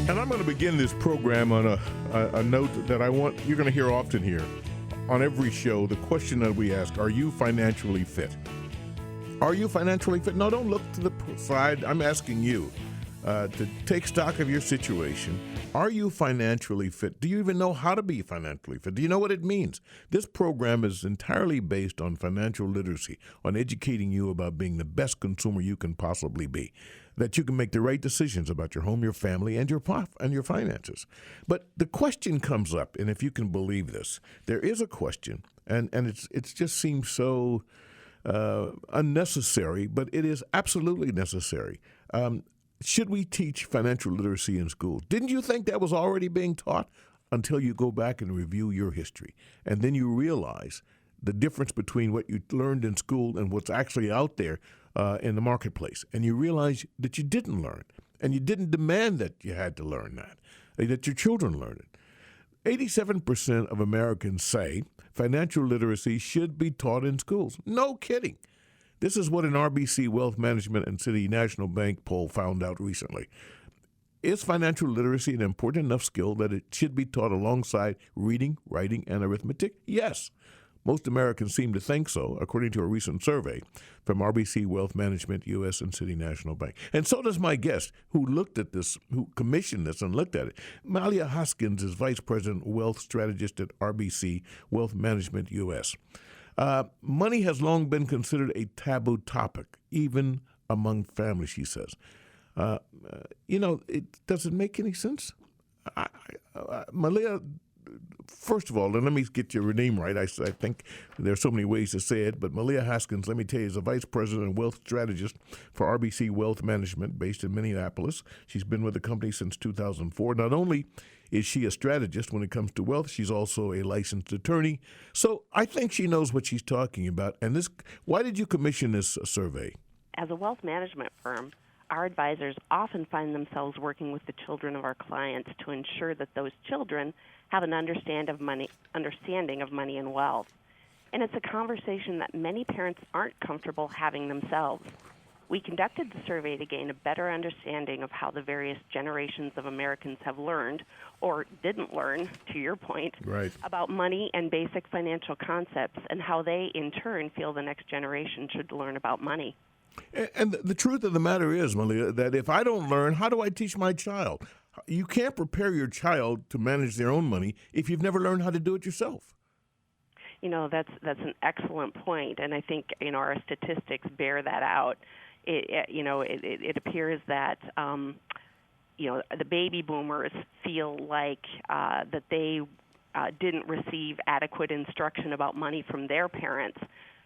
And I'm going to begin this program on a note that I want you're going to hear often here on every show. The question that we ask: are you financially fit? Are you financially fit? No, don't look to the side. I'm asking you to take stock of your situation. Are you financially fit? Do you even know how to be financially fit? Do you know what it means? This program is entirely based on financial literacy, on educating you about being the best consumer you can possibly be, that you can make the right decisions about your home, your family, and your finances. But the question comes up, and if you can believe this, there is a question, and it just seems so unnecessary, but it is absolutely necessary. Should we teach financial literacy in school? Didn't you think that was already being taught? Until you go back and review your history. And then you realize the difference between what you learned in school and what's actually out there in the marketplace. And you realize that you didn't learn. And you didn't demand that you had to learn that your children learn it. 87% of Americans say financial literacy should be taught in schools. No kidding. This is what an RBC Wealth Management and City National Bank poll found out recently. Is financial literacy an important enough skill that it should be taught alongside reading, writing, and arithmetic? Yes. Most Americans seem to think so, according to a recent survey from RBC Wealth Management, U.S. and City National Bank. And so does my guest who looked at this, who commissioned this and looked at it. Malia Haskins is Vice President, Wealth Strategist at RBC Wealth Management, U.S. Money has long been considered a taboo topic, even among families, she says. It doesn't make any sense. Malia, first of all, and let me get your name right. I think there's so many ways to say it, but Malia Haskins, let me tell you, is a Vice President and Wealth Strategist for RBC Wealth Management based in Minneapolis. She's been with the company since 2004. Not only is she a strategist when it comes to wealth, she's also a licensed attorney. So I think she knows what she's talking about. And why did you commission this survey? As a wealth management firm, our advisors often find themselves working with the children of our clients to ensure that those children have an understanding of money and wealth. And it's a conversation that many parents aren't comfortable having themselves. We conducted the survey to gain a better understanding of how the various generations of Americans have learned, or didn't learn, to your point, right, about money and basic financial concepts, and how they, in turn, feel the next generation should learn about money. And the truth of the matter is, Malia, that if I don't learn, how do I teach my child? You can't prepare your child to manage their own money if you've never learned how to do it yourself. That's an excellent point, and I think our statistics bear that out. It appears that the baby boomers feel like that they didn't receive adequate instruction about money from their parents,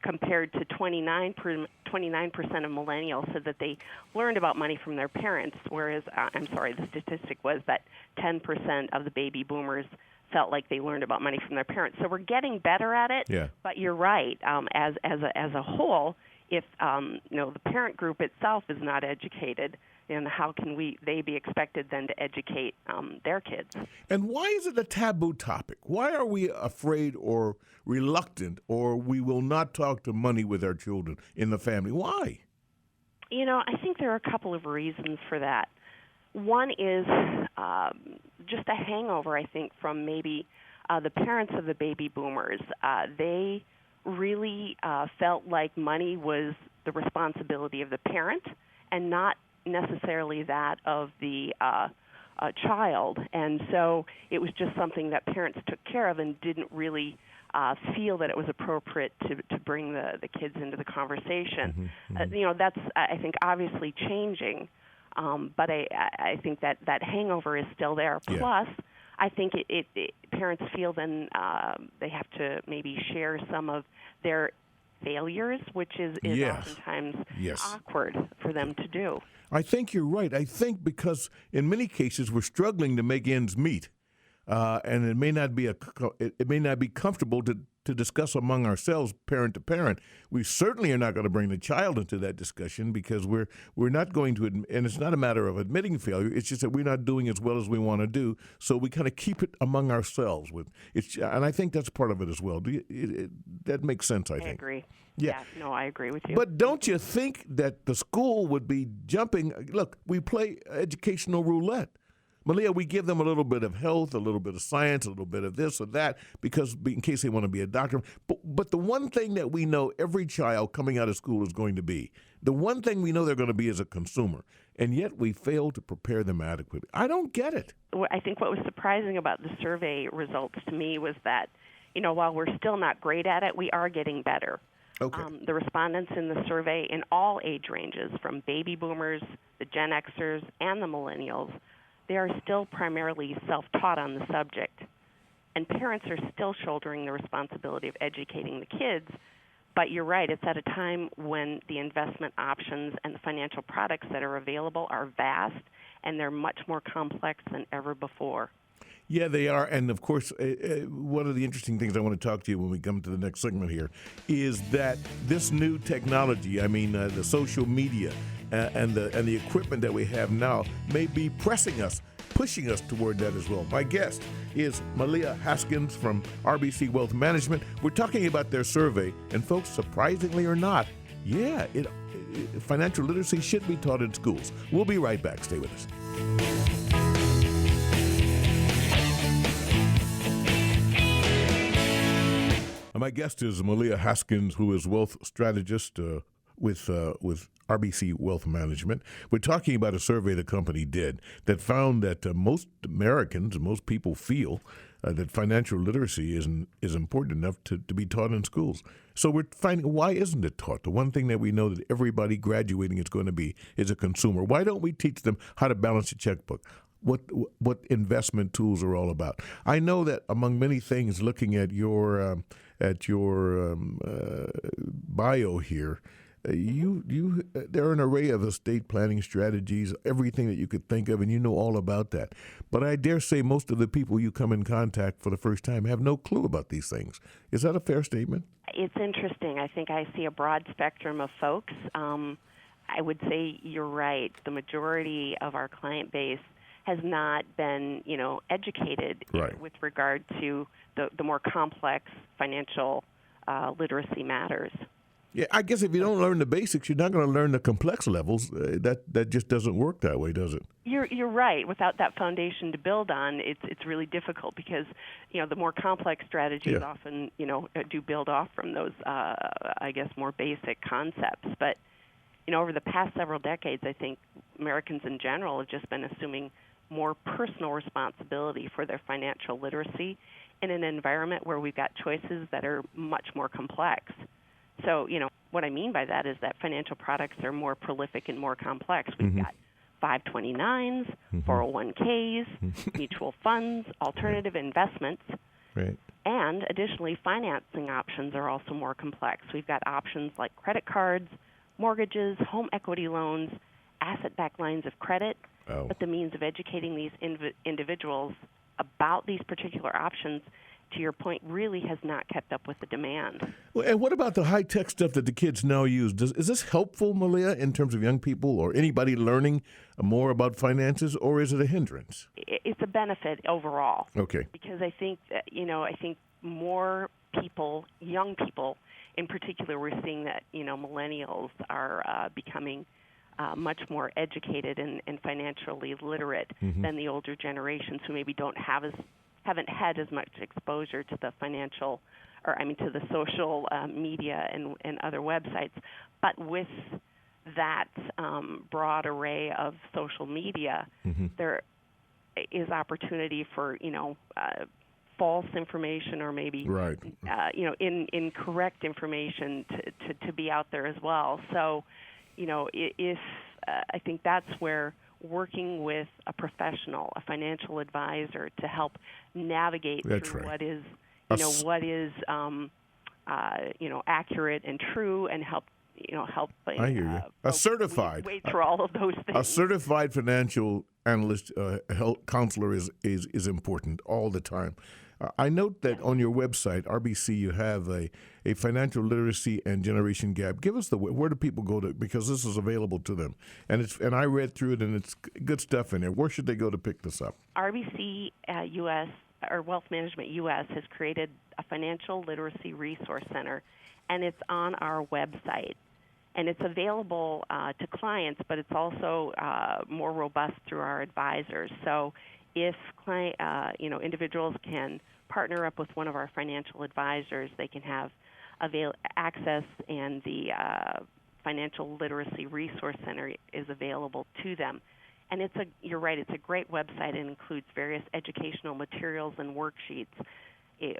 compared to 29% of millennials said that they learned about money from their parents, whereas, the statistic was that 10% of the baby boomers felt like they learned about money from their parents. So we're getting better at it, yeah. But you're right. As a whole, if the parent group itself is not educated, then how can they be expected then to educate their kids? And why is it a taboo topic? Why are we afraid or reluctant, or we will not talk to money with our children in the family? Why? I think there are a couple of reasons for that. One is just a hangover, I think, from maybe the parents of the baby boomers. They really felt like money was the responsibility of the parent and not necessarily that of the child. And so it was just something that parents took care of and didn't really feel that it was appropriate to bring the kids into the conversation. Mm-hmm. That's, I think, obviously changing. But I think that hangover is still there. Yeah. Plus, I think parents feel then they have to maybe share some of their failures, which is yes. oftentimes yes. awkward for them to do. I think you're right. I think because in many cases we're struggling to make ends meet, and it may not be comfortable to discuss among ourselves, parent to parent. We certainly are not going to bring the child into that discussion because we're not going to, and it's not a matter of admitting failure. It's just that we're not doing as well as we want to do. So we kind of keep it among ourselves. And I think that's part of it as well. That makes sense, I think. I agree. Yeah. No, I agree with you. But don't you think that the school would be jumping? Look, we play educational roulette. Malia, we give them a little bit of health, a little bit of science, a little bit of this or that, because in case they want to be a doctor. But the one thing that we know every child coming out of school is going to be, the one thing we know they're going to be is a consumer, and yet we fail to prepare them adequately. I don't get it. I think what was surprising about the survey results to me was that, while we're still not great at it, we are getting better. Okay. The respondents in the survey in all age ranges, from baby boomers, the Gen Xers, and the millennials, they are still primarily self-taught on the subject. And parents are still shouldering the responsibility of educating the kids. But you're right, it's at a time when the investment options and the financial products that are available are vast, and they're much more complex than ever before. Yeah, they are. And, of course, one of the interesting things I want to talk to you when we come to the next segment here is that this new technology, the social media and the equipment that we have now may be pushing us toward that as well. My guest is Malia Haskins from RBC Wealth Management. We're talking about their survey, and folks, surprisingly or not, financial literacy should be taught in schools. We'll be right back. Stay with us. My guest is Malia Haskins, who is wealth strategist with RBC Wealth Management. We're talking about a survey the company did that found that most Americans and most people feel that financial literacy is important enough to be taught in schools. So we're finding, why isn't it taught? The one thing that we know that everybody graduating is going to be is a consumer. Why don't we teach them how to balance a checkbook? What investment tools are all about? I know that among many things, looking at your bio here, there are an array of estate planning strategies, everything that you could think of, and you know all about that. But I dare say most of the people you come in contact for the first time have no clue about these things. Is that a fair statement? It's interesting. I think I see a broad spectrum of folks. I would say you're right. The majority of our client base has not been, educated with regard to the more complex financial literacy matters. Yeah, I guess if you don't learn the basics, you're not going to learn the complex levels. That just doesn't work that way, does it? You're right. Without that foundation to build on, it's really difficult because the more complex strategies often do build off from those more basic concepts. But over the past several decades, I think Americans in general have just been assuming more personal responsibility for their financial literacy in an environment where we've got choices that are much more complex. So, what I mean by that is that financial products are more prolific and more complex. We've got 529s, 401ks, mutual funds, alternative investments, and additionally, financing options are also more complex. We've got options like credit cards, mortgages, home equity loans, asset-backed lines of credit, but the means of educating these individuals about these particular options, to your point, really has not kept up with the demand. Well, and what about the high-tech stuff that the kids now use? Is this helpful, Malia, in terms of young people or anybody learning more about finances, or is it a hindrance? It's a benefit overall. Okay. Because I think that, I think more people, young people in particular, we're seeing that, millennials are becoming much more educated and financially literate than the older generations who maybe haven't had as much exposure to the to the social media and other websites. But with that broad array of social media, there is opportunity for, false information or maybe, incorrect information to be out there as well. So, if I think that's where working with a professional, a financial advisor, to help navigate through what is, what is, accurate and true, and help. I hear you. A certified. Wade through all of those things. A certified financial analyst, health counselor is important all the time. I note that on your website, RBC, you have a financial literacy and generation gap. Give us where do people go to, because this is available to them, and I read through it, and it's good stuff in there. Where should they go to pick this up? RBC US or Wealth Management US has created a financial literacy resource center, and it's on our website. And it's available to clients, but it's also more robust through our advisors. So if individuals can partner up with one of our financial advisors, they can have access, and the Financial Literacy Resource Center is available to them. And you're right, it's a great website. It includes various educational materials and worksheets.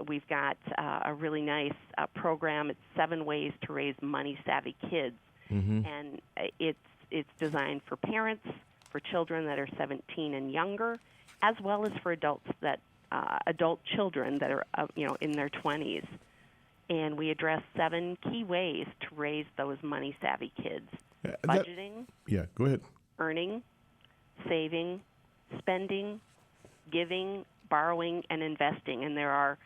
We've got a really nice program. It's 7 ways to raise money-savvy kids. And it's designed for parents, for children that are 17 and younger, as well as for adult children that are in their 20s. And we address 7 key ways to raise those money-savvy kids: budgeting, go ahead, earning, saving, spending, giving, borrowing, and investing. And there are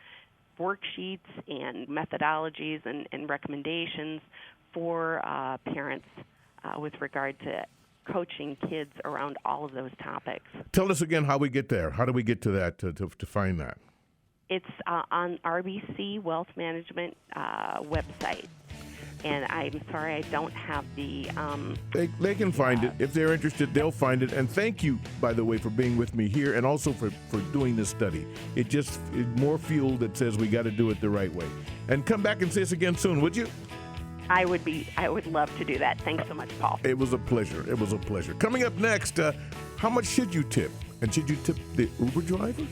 worksheets and methodologies and recommendations for parents with regard to coaching kids around all of those topics. Tell us again how we get there. How do we get to that, to find that? It's on RBC Wealth Management website. And I'm sorry, I don't have the... They can find it. If they're interested, they'll find it. And thank you, by the way, for being with me here, and also for doing this study. It just is more fuel that says we got to do it the right way. And come back and see us again soon, would you? I would love to do that. Thanks so much, Paul. It was a pleasure. It was a pleasure. Coming up next, how much should you tip? And should you tip the Uber driver?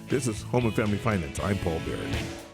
This is Home and Family Finance. I'm Paul Barrett.